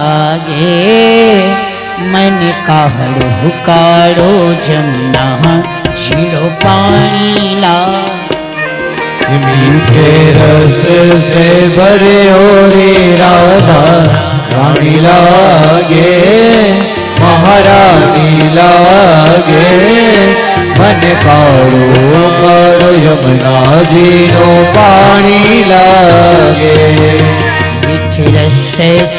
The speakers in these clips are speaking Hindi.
लागे मन काहड़ो हुकाड़ो जमुना छीड़ो पानी लागे मीठे रस से भरे रे राधा रानी लागे महारानी लागे मन काड़ो काड़ो यमुना जी नो पानी लागे मीठे रस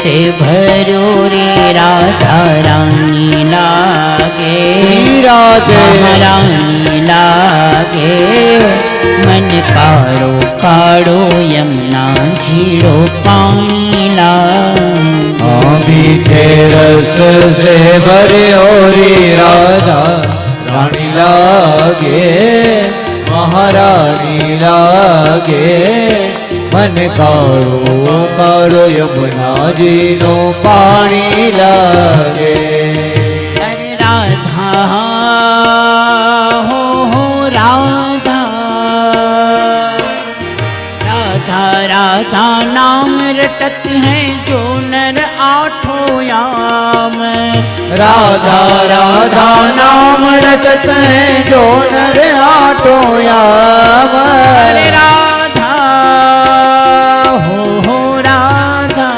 से भरो रे राधा रानी लागे श्री राधे महारानी लागे मन काड़ो काड़ो यमुना झीड़ो पानी लागे मीठे रस से भरे रे राधा रानी लागे महारानी लागे मन काड़ो काड़ो यमुना जी नो पानी लागे अरे राधा हो राधा राधा राधा नाम रटत है जो नर आठों याम राधा राधा नाम रटत है जो नर आठों याम अरे राधा हो राधा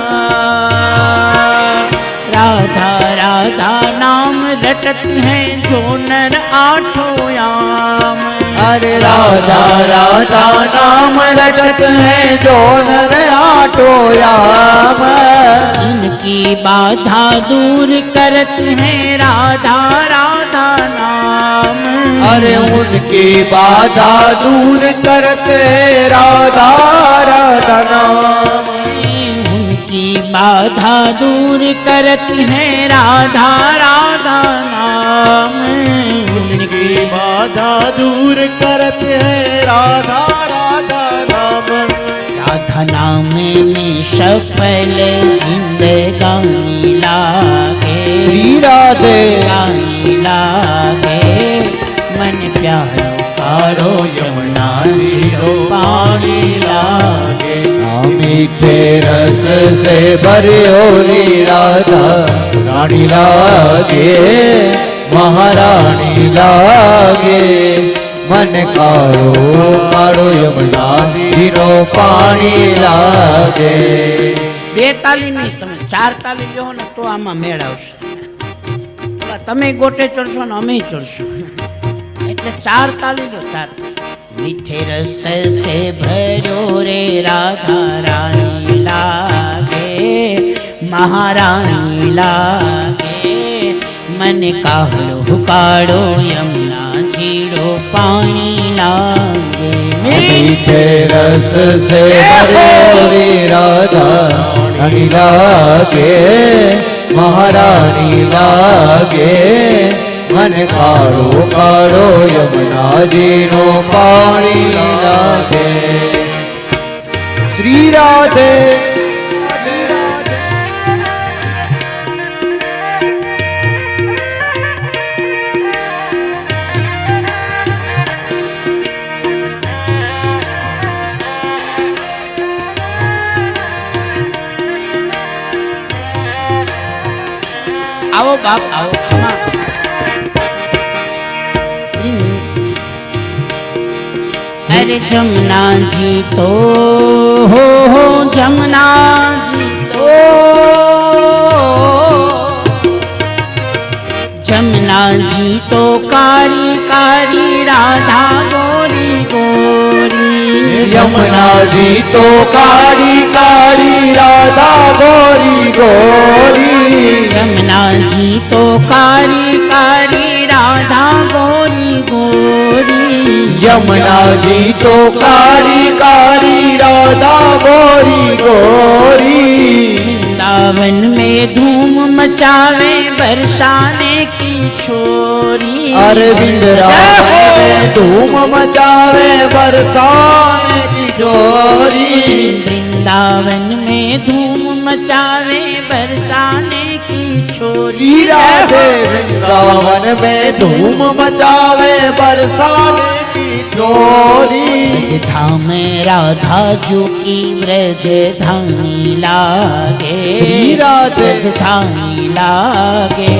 राधा राधा नाम रटत है जो नर आठों याम अरे राधा राधा नाम रटत है जो नर आठों याम इनकी बाधा दूर करत है राधा राधा नाम अरे उनकी बाधा दूर करते राधा राधा नाम उनकी बाधा दूर करत है राधा राधा नाम उनकी बाधा दूर करते है राधा राधा नाम राधा नाम में सफल जिंदगानी लागे श्री राधे गानी लागे मन प्यारो कारो यमुना झीरो पानी लागे मीठे रस से भरे रे राधा रानी लागे महारानी लागे मन काड़ो काड़ो यमुना जी नो पानी लागे બે તાલી નહીં તમે ચાર તાલી લો ને તો આમાં મેળ આવશે તમે ગોટે ચડશો ને અમે ચડશું એટલે ચાર તાલી લો ચાર મીઠે રસ से भरो रे राधा रानी लागे महारानी लागे मन काहड़ो हुकाड़ो यमुना झीड़ो पानी लागे मीठे रस से भरे रे राधा रानी लागे महारानी लागे मन काड़ो काड़ो यमुना जी नो पानी लागे श्री राधे आओ बाप आओ क्षमा अरे जमुना जी तो हो जमुना जी तो जमुना जी तो कारी कारी राधा गोरी गोरी यमुना जी तो कारी कारी राधा गोरी गोरी यमुना जी तो कारी कारी राधा गोरी गोरी यमुना जी तो कारी कारी राधा गोरी गोरी वृंदावन में धूम मचावे बरसाने की छोरी अरे वृंदावन में धूम मचावे बरसाने की छोरी वृंदावन में धूम मचावे बरसाने की छोरी की राधे वृंदावन में धूम मचावे बरसाने की चोरी धाम राधा जो की व्रज धानी लागे श्री राधे व्रज धानी लागे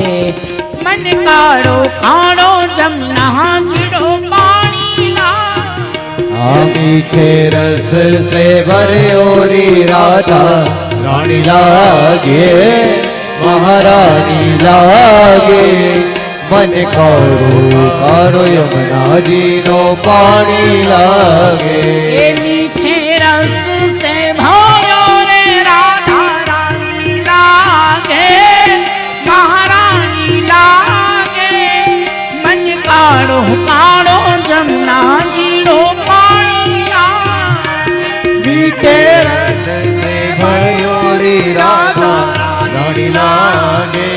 मन काड़ो काड़ो जमुना जीड़ो पानी लागे मीठे रस से भरे ओरी राधा रानी लागे महारानी लागे मन कारो कारो यमुना जी नो पानी लागे ये मीठे रस से भयो रे राधा रानी लागे महारानी लागे मन काड़ो काड़ो जमुना जीड़ो पानी लागे मीठे रस से भरे ओरी राधा रानी लागे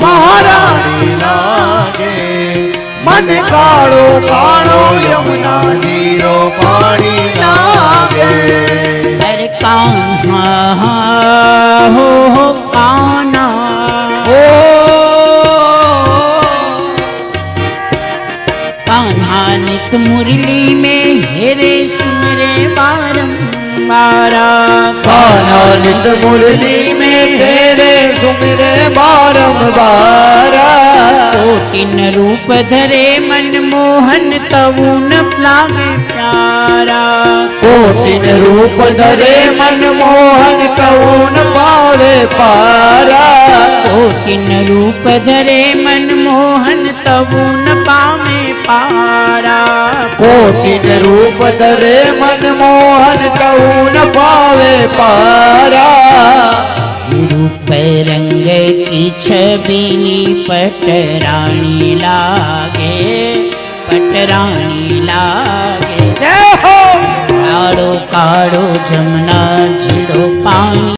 महारानी लागे मन काड़ो काड़ो यमुना जीरो पानी लागे अरे कान्हा हो कान्हा ओ कान्हा नित मुरली में हेरे सुमरे बारंबारा कान्हा नित मुरली में तेरे सुमिरे बारंबार कोटिन रूप धरे मन मोहन तवु न लागे प्यारा कोटिन रूप धरे मन मोहन कौन पावे पारा कोटिन रूप धरे मन मोहन तवु न पावे पारा कोटिन रूप धरे मन मोहन कौन पावे पारा रूप रंग की छबीनी पटरानी लागे पटरानी लागे काड़ो काड़ो जमुना जीड़ो पानी